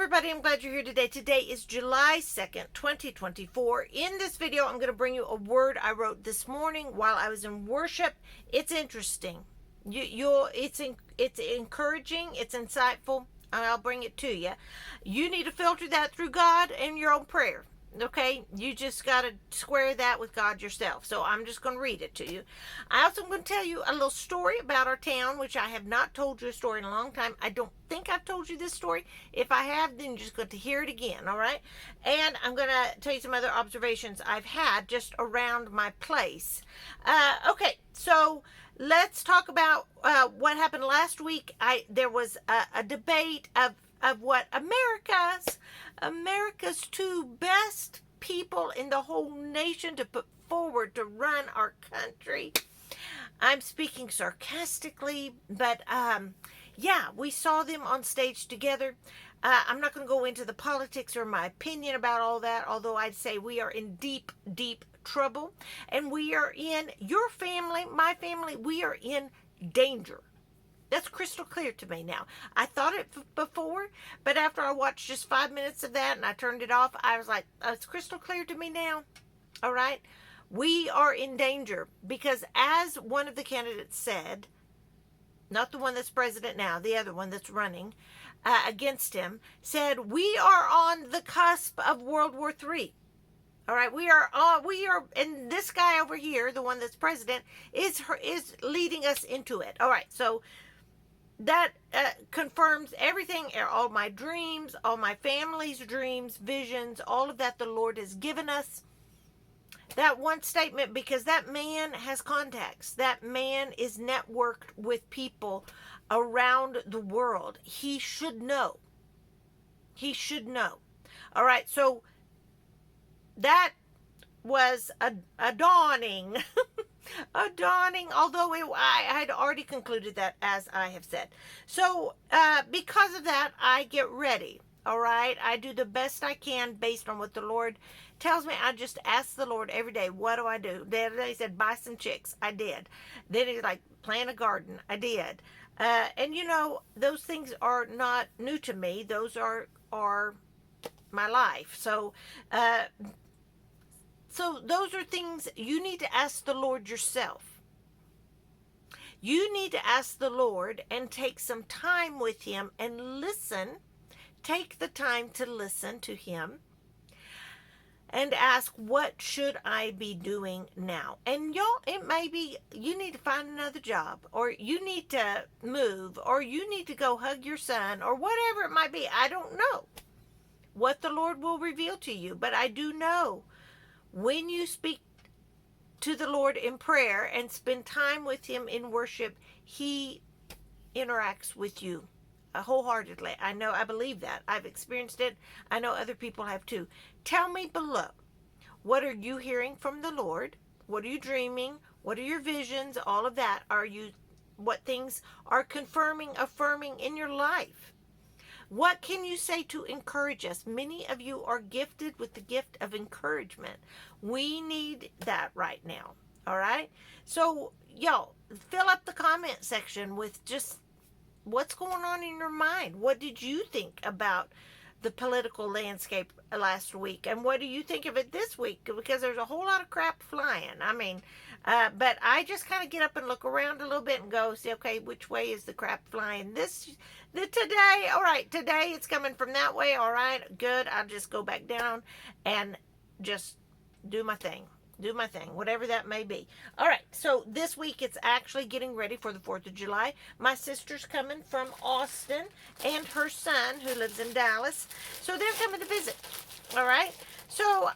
everybody, I'm glad you're here today. Today is July 2nd, 2024. In this video, I'm going to bring you a word I wrote this morning while I was in worship. It's interesting. It's encouraging. It's insightful. And I'll bring it to you. You need to filter that through God and your own prayer. Okay, you just got to square that with God yourself. So I'm just going to read it to you. I also am going to tell you a little story about our town, which I have not told you a story in a long time. I don't think I've told you this story. If I have, then you're just going to hear it again, all right? And I'm going to tell you some other observations I've had just around my place. Okay, so let's talk about what happened last week. There was a debate of what America's two best people in the whole nation to put forward to run our country. I'm speaking sarcastically, but yeah, we saw them on stage together. I'm not going to go into the politics or my opinion about all that, although I'd say we are in deep, deep trouble. And we are in, your family, my family, we are in danger. That's crystal clear to me now. I thought it before, but after I watched just 5 minutes of that and I turned it off, I was like, oh, it's crystal clear to me now. All right? We are in danger because as one of the candidates said, not the one that's president now, the other one that's running against him, said, we are on the cusp of World War III. All right, we are, and this guy over here, the one that's president, is leading us into it. All right, so that confirms everything, all my dreams, all my family's dreams, visions, all of that the Lord has given us. That one statement, because that man has contacts. That man is networked with people around the world. He should know. He should know. All right, so that was a dawning a dawning, although I had already concluded that, as I have said. So because of that, I get ready. All right, I do the best I can based on what the Lord tells me. I just ask the Lord every day, what do I do? The other day he said, buy some chicks. I did. Then he's like, plant a garden. I did. And you know, those things are not new to me. Those are my life. So those are things you need to ask the Lord yourself. You need to ask the Lord and take some time with him and listen. Take the time to listen to him and ask, what should I be doing now? And y'all, it may be you need to find another job, or you need to move, or you need to go hug your son, or whatever it might be. I don't know what the Lord will reveal to you, but I do know when you speak to the Lord in prayer and spend time with him in worship, he interacts with you wholeheartedly. I know, I believe that. I've experienced it. I know other people have too. Tell me below, what are you hearing from the Lord? What are you dreaming? What are your visions? All of that. What things are confirming, affirming in your life? What can you say to encourage us? Many of you are gifted with the gift of encouragement. We need that right now. All right? So, y'all, fill up the comment section with just what's going on in your mind. What did you think about the political landscape last week? And what do you think of it this week? Because there's a whole lot of crap flying. I mean, but I just kind of get up and look around a little bit and go, see, okay, which way is the crap flying? Today, all right, today it's coming from that way, all right, good. I'll just go back down and just do my thing, whatever that may be. All right, so this week it's actually getting ready for the 4th of July. My sister's coming from Austin and her son who lives in Dallas. So they're coming to visit, all right? So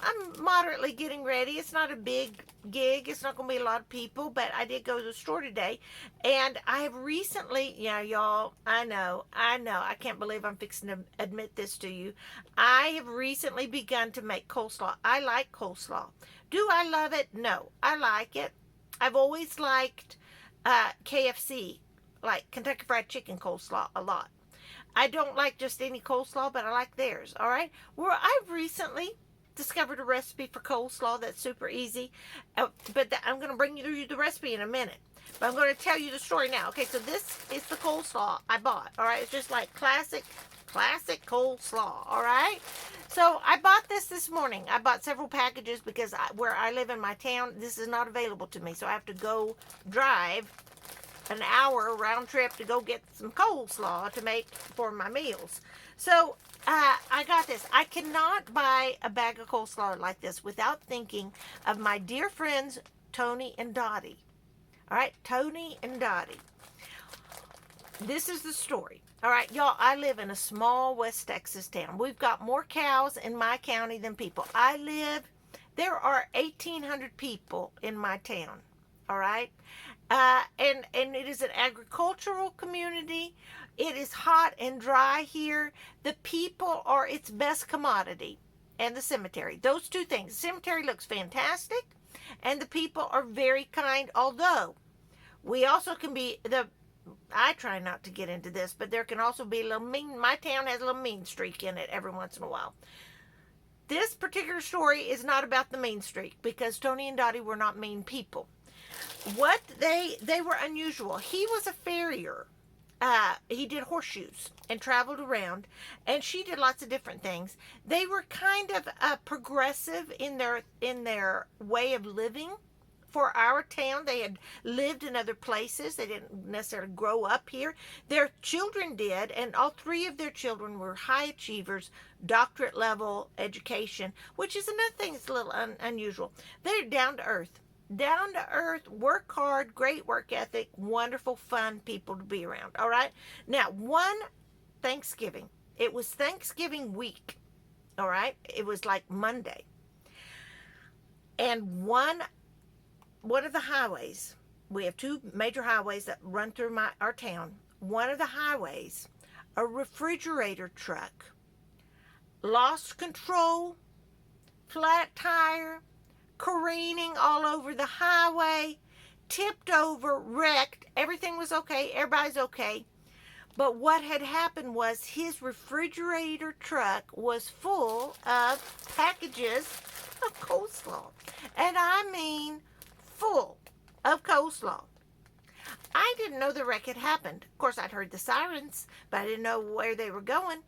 I'm moderately getting ready. It's not a big gig. It's not going to be a lot of people, but I did go to the store today. And I have recently, yeah, y'all, I know. I can't believe I'm fixing to admit this to you. I have recently begun to make coleslaw. I like coleslaw. Do I love it? No, I like it. I've always liked KFC, like Kentucky Fried Chicken coleslaw, a lot. I don't like just any coleslaw, but I like theirs, all right? Well, I've recently discovered a recipe for coleslaw that's super easy, but I'm going to bring you the recipe in a minute. But I'm going to tell you the story now. Okay, so this is the coleslaw I bought. All right, it's just like classic classic coleslaw, all right? So I bought this morning. I bought several packages because where I live in my town, this is not available to me. So I have to go drive an hour round trip to go get some coleslaw to make for my meals. So I got this. I cannot buy a bag of coleslaw like this without thinking of my dear friends Tony and Dottie. All right, Tony and Dottie. This is the story. All right, y'all, I live in a small West Texas town. We've got more cows in my county than people. There are 1,800 people in my town. All right, and it is an agricultural community. It is hot and dry here. The people are its best commodity, and the cemetery. Those two things. The cemetery looks fantastic, and the people are very kind. Although we also can be I try not to get into this, but there can also be a little mean. My town has a little mean streak in it every once in a while. This particular story is not about the mean streak because Tony and Dottie were not mean people. What they were unusual. He was a farrier. He did horseshoes and traveled around, and she did lots of different things. They were kind of progressive in their way of living. For our town, they had lived in other places. They didn't necessarily grow up here. Their children did, and all three of their children were high achievers, doctorate level education, which is another thing that's a little unusual. They're down to earth. Down to earth, work hard, great work ethic, wonderful, fun people to be around. All right? Now, one Thanksgiving. It was Thanksgiving week. All right? It was like Monday. And one of the highways, we have two major highways that run through our town. One of the highways, a refrigerator truck, lost control, flat tire, careening all over the highway, tipped over, wrecked. Everything was okay. Everybody's okay. But what had happened was his refrigerator truck was full of packages of coleslaw. And I mean full of coleslaw. I didn't know the wreck had happened. Of course, I'd heard the sirens, but I didn't know where they were going.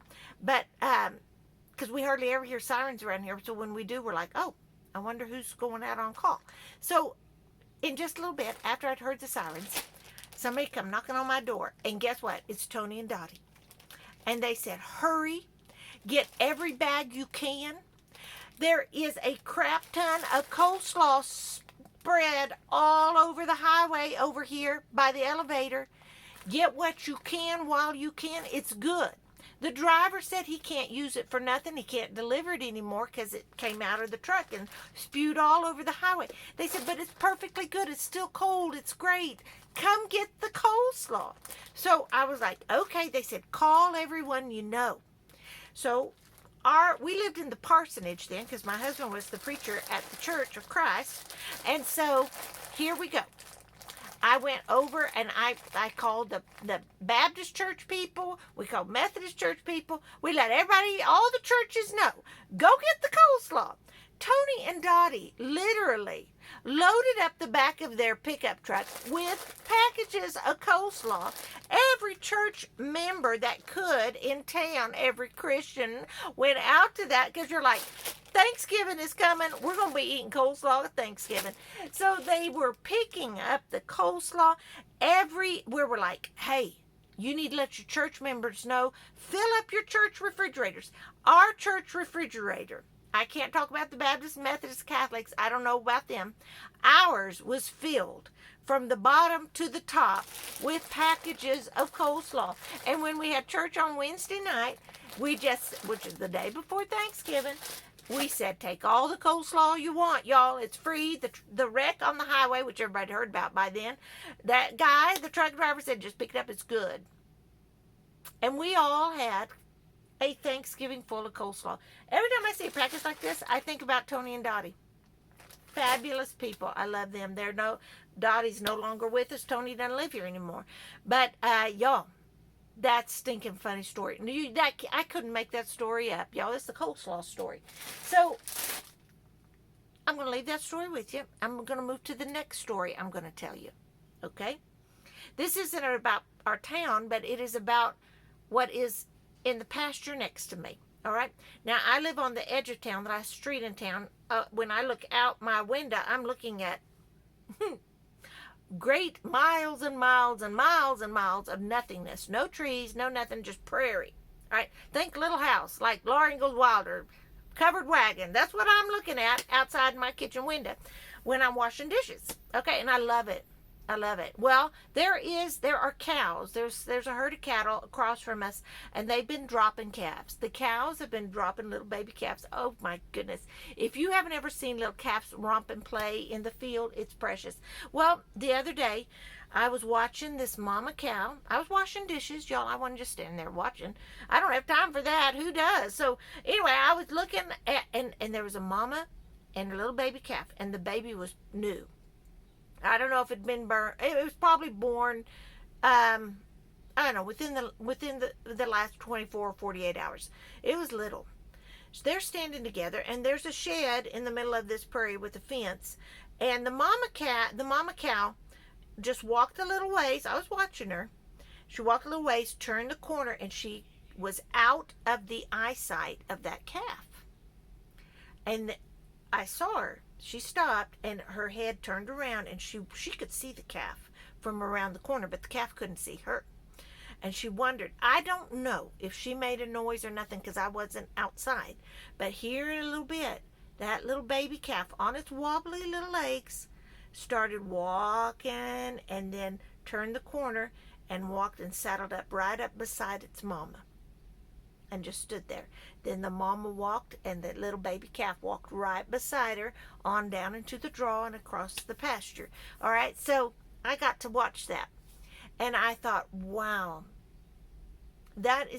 But, because we hardly ever hear sirens around here, so when we do, we're like, oh, I wonder who's going out on call. So, in just a little bit, after I'd heard the sirens, somebody come knocking on my door, and guess what? It's Tony and Dottie. And they said, hurry, get every bag you can. There is a crap ton of coleslaw spread all over the highway over here by the elevator. Get what you can while you can. It's good. The driver said he can't use it for nothing. He can't deliver it anymore because it came out of the truck and spewed all over the highway. They said, but it's perfectly good. It's still cold. It's great. Come get the coleslaw. So I was like, okay. They said, call everyone you know. So we lived in the parsonage then because my husband was the preacher at the Church of Christ. And so here we go. I went over and I called the Baptist church people. We called Methodist church people. We let everybody, all the churches know. Go get the coleslaw. Tony and Dottie literally loaded up the back of their pickup truck with packages of coleslaw. Every church member that could in town, every Christian went out to that because you're like, Thanksgiving is coming. We're going to be eating coleslaw at Thanksgiving. So they were picking up the coleslaw. We were like, hey, you need to let your church members know. Fill up your church refrigerators. Our church refrigerator, I can't talk about the Baptist, Methodist, Catholics. I don't know about them. Ours was filled from the bottom to the top with packages of coleslaw. And when we had church on Wednesday night, which is the day before Thanksgiving, we said, take all the coleslaw you want, y'all. It's free. The wreck on the highway, which everybody heard about by then, that guy, the truck driver, said, just pick it up. It's good. And we all had a Thanksgiving full of coleslaw. Every time I see a package like this, I think about Tony and Dottie. Fabulous people. I love them. Dottie's no longer with us. Tony doesn't live here anymore. But, y'all, that's stinking funny story. I couldn't make that story up, y'all. It's the coleslaw story. So, I'm going to leave that story with you. I'm going to move to the next story I'm going to tell you. Okay? This isn't about our town, but it is about what is in the pasture next to me. All right. Now, I live on the edge of town, the last street in town. When I look out my window, I'm looking at great miles and miles and miles and miles of nothingness. No trees, no nothing, just prairie. All right. Think Little House, like Laura Ingalls Wilder, covered wagon. That's what I'm looking at outside my kitchen window when I'm washing dishes. Okay. And I love it. I love it. Well, there are cows. There's a herd of cattle across from us, and they've been dropping calves. The cows have been dropping little baby calves. Oh my goodness. If you haven't ever seen little calves romp and play in the field, it's precious. Well, the other day, I was watching this mama cow. I was washing dishes, y'all. I wasn't just standing there watching. I don't have time for that. Who does? So anyway, I was looking at, and there was a mama and a little baby calf, and the baby was new. I don't know if it'd been born. It was probably born, I don't know, within the last 24 or 48 hours. It was little. So they're standing together, and there's a shed in the middle of this prairie with a fence. And the mama cow just walked a little ways. I was watching her. She walked a little ways, turned the corner, and she was out of the eyesight of that calf. And I saw her. She stopped, and her head turned around, and she could see the calf from around the corner, but the calf couldn't see her. And she wondered. I don't know if she made a noise or nothing because I wasn't outside. But here in a little bit, that little baby calf on its wobbly little legs started walking, and then turned the corner and walked and saddled up right up beside its mama. And just stood there. Then the mama walked, and the little baby calf walked right beside her on down into the draw and across the pasture. All right, so I got to watch that. And I thought, wow, that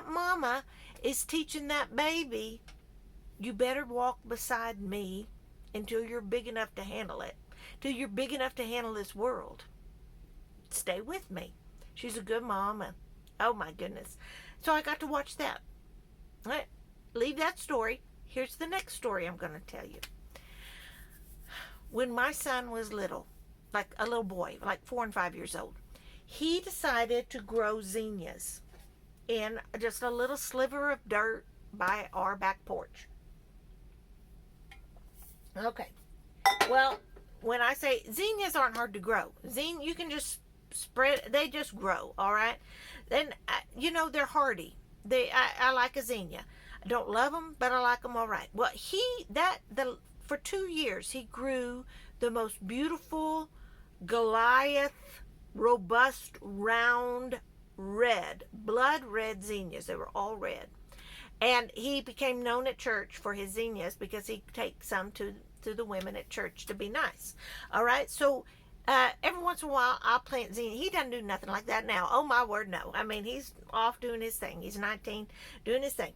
mama is teaching that baby, you better walk beside me until you're big enough to handle it, till you're big enough to handle this world. Stay with me. She's a good mama. Oh my goodness. So I got to watch that. All right, leave that story. Here's the next story I'm going to tell you. When my son was little, like a little boy, like 4 and 5 years old, he decided to grow zinnias in just a little sliver of dirt by our back porch. Okay. Well, when I say zinnias aren't hard to grow. You can just spread, they just grow, all right? Then, they're hardy. I like a zinnia. I don't love them, but I like them all right. Well, for 2 years, he grew the most beautiful Goliath, robust, round, red, blood red zinnias. They were all red. And he became known at church for his zinnias because he'd take some to the women at church to be nice. All right, so every once in a while, I'll plant zinnia. He doesn't do nothing like that now. Oh, my word, no. I mean, he's off doing his thing. He's 19, doing his thing.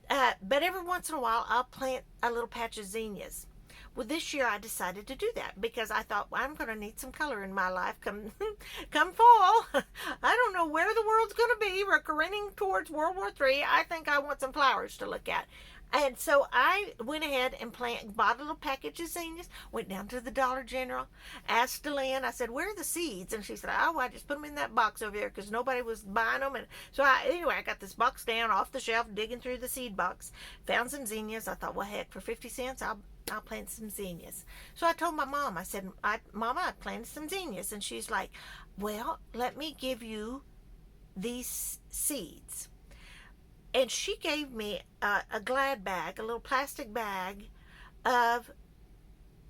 But every once in a while, I'll plant a little patch of zinnias. Well, this year I decided to do that because I thought, well, I'm going to need some color in my life come fall. I don't know where the world's going to be. We're careening towards World War III. I think I want some flowers to look at. And so I went ahead and bought a little package of zinnias, went down to the Dollar General, asked Delenn, I said, where are the seeds? And she said, oh, I just put them in that box over there because nobody was buying them. And so I got this box down off the shelf, digging through the seed box, found some zinnias. I thought, well, heck, for 50 cents, I'll plant some zinnias. So I told my mom, I said, Mama, I planted some zinnias. And she's like, well, let me give you these seeds. And she gave me a Glad bag, a little plastic bag of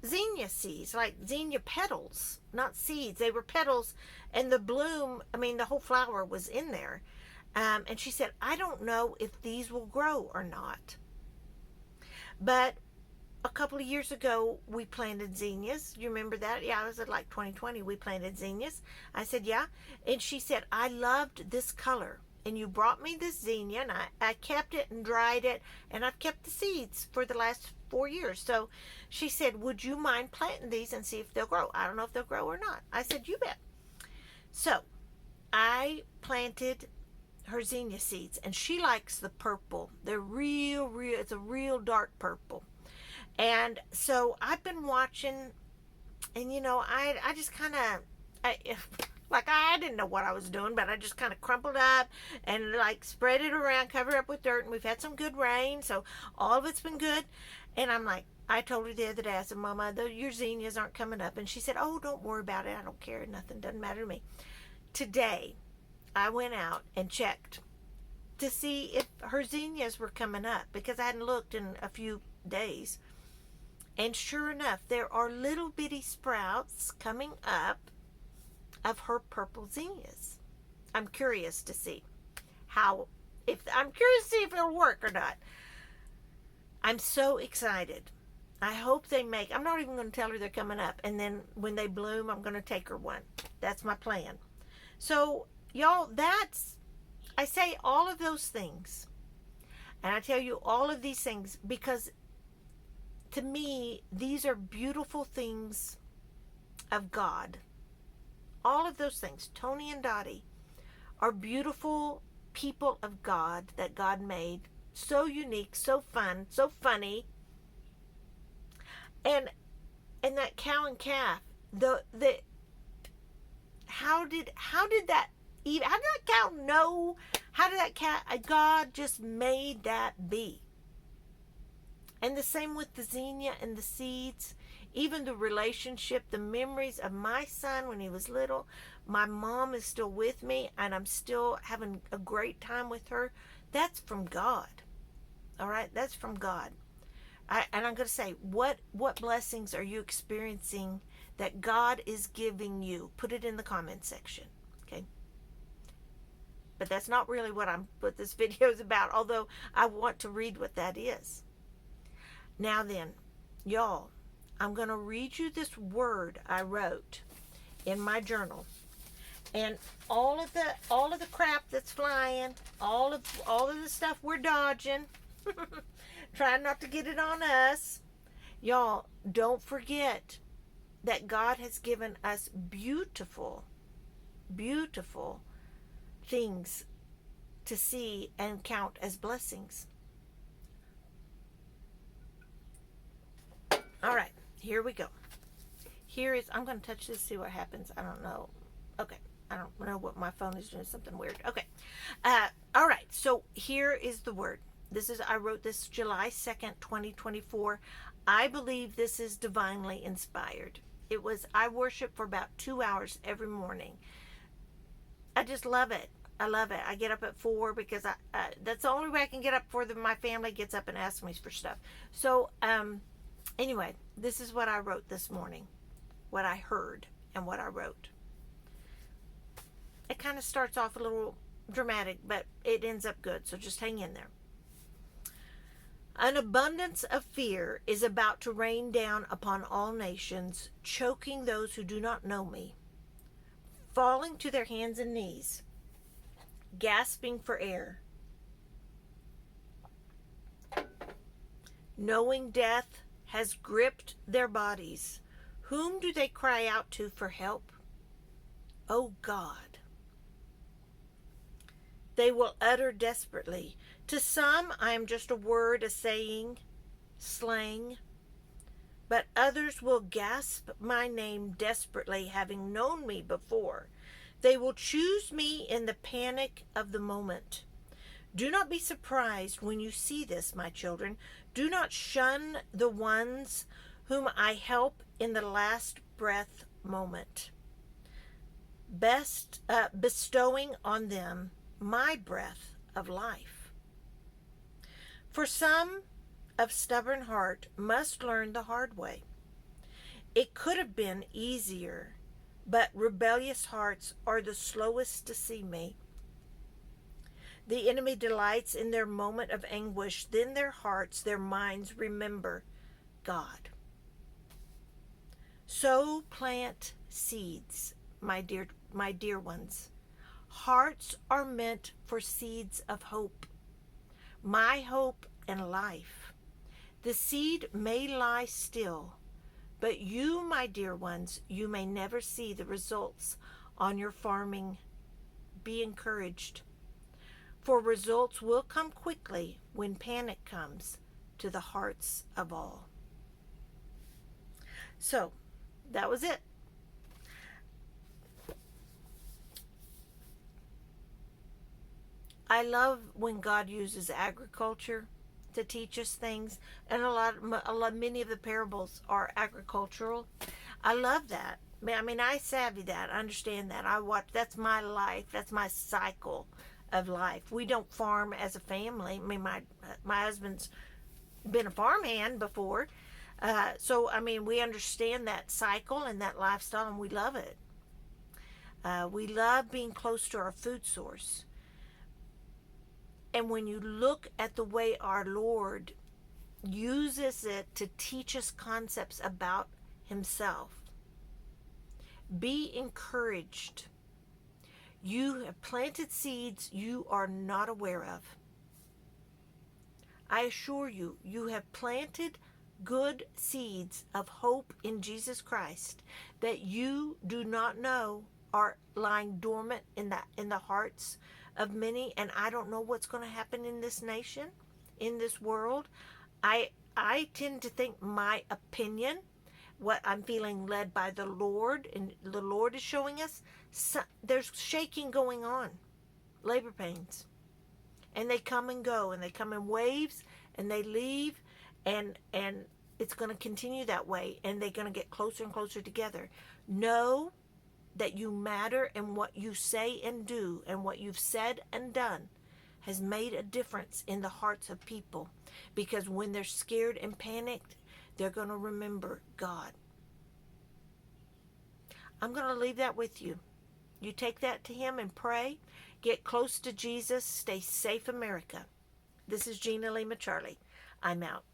zinnia seeds, like zinnia petals, not seeds. They were petals, and the bloom, the whole flower was in there. And she said, I don't know if these will grow or not. But a couple of years ago, we planted zinnias. You remember that? Yeah, it was like 2020. We planted zinnias. I said, yeah. And she said, I loved this color. And you brought me this zinnia, and I kept it and dried it, and I've kept the seeds for the last 4 years. So she said, would you mind planting these and see if they'll grow? I don't know if they'll grow or not. I said, you bet. So I planted her zinnia seeds, and she likes the purple. They're real, it's a real dark purple. And so I've been watching, and I just kind of, Like I didn't know what I was doing, but I just kind of crumpled up and like spread it around, covered up with dirt. And we've had some good rain, so all of it's been good. And I'm like, I told her the other day, I said, Mama, your zinnias aren't coming up. And she said, oh, don't worry about it. I don't care. Nothing doesn't matter to me. Today, I went out and checked to see if her zinnias were coming up because I hadn't looked in a few days. And sure enough, there are little bitty sprouts coming up of her purple zinnias. I'm curious to see if it'll work or not. I'm so excited. I hope they make, I'm not even going to tell her they're coming up. And then when they bloom, I'm going to take her one. That's my plan. So, y'all, I say all of those things. And I tell you all of these things because to me, these are beautiful things of God. All of those things, Tony and Dottie, are beautiful people of God that God made. So unique, so fun, so funny. And that cow and calf, how did that cow know? How did that cat? God just made that be. And the same with the zinnia and the seeds, even the relationship, the memories of my son when he was little. My mom is still with me, and I'm still having a great time with her. That's from God. All right, that's from God. And I'm going to say, what blessings are you experiencing that God is giving you? Put it in the comment section, okay? But that's not really what this video is about, although I want to read what that is. Now then, y'all, I'm going to read you this word I wrote in my journal. And all of the crap that's flying, all of the stuff we're dodging, trying not to get it on us. Y'all, don't forget that God has given us beautiful, beautiful things to see and count as blessings. All right, here we go. I'm going to touch this, see what happens. I don't know. Okay, I don't know what my phone is doing, something weird. Okay, all right, so here is the word. I wrote this July 2nd, 2024. I believe this is divinely inspired. I worship for about 2 hours every morning. I just love it. I love it. I get up at 4 because that's the only way I can get up before my family gets up and asks me for stuff. So, anyway, this is what I wrote this morning, what I heard and what I wrote. It kind of starts off a little dramatic, but it ends up good, so just hang in there. An abundance of fear is about to rain down upon all nations, choking those who do not know me, falling to their hands and knees, gasping for air, knowing death has gripped their bodies. Whom do they cry out to for help? Oh God. They will utter desperately. To some, I am just a word, a saying, slang. But others will gasp my name desperately, having known me before. They will choose me in the panic of the moment. Do not be surprised when you see this, my children. Do not shun the ones whom I help in the last breath moment, bestowing on them my breath of life. For some of stubborn heart must learn the hard way. It could have been easier, but rebellious hearts are the slowest to see me. The enemy delights in their moment of anguish, then their hearts, their minds remember God. So plant seeds, my dear ones. Hearts are meant for seeds of hope. My hope and life. The seed may lie still, but you, my dear ones, you may never see the results on your farming. Be encouraged, for results will come quickly when panic comes to the hearts of all. So, that was it. I love when God uses agriculture to teach us things, and many of the parables are agricultural. I love that. I mean, I savvy that. I understand that. I watch. That's my life. That's my cycle of life. We don't farm as a family. I mean, my husband's been a farmhand before, so I mean, we understand that cycle and that lifestyle, and we love it. We love being close to our food source. And when you look at the way our Lord uses it to teach us concepts about Himself, be encouraged. You have planted seeds you are not aware of. I assure you, you have planted good seeds of hope in Jesus Christ that you do not know are lying dormant in the hearts of many. And I don't know what's going to happen in this nation, in this world. I tend to think my opinion, what I'm feeling led by the Lord, and the Lord is showing us, there's shaking going on, labor pains, and they come and go, and they come in waves, and they leave, and it's going to continue that way, and they're going to get closer and closer together. Know that you matter, and what you say and do, and what you've said and done has made a difference in the hearts of people, because when they're scared and panicked, they're going to remember God. I'm going to leave that with you. You take that to Him and pray. Get close to Jesus. Stay safe, America. This is Gina Lima Charlie. I'm out.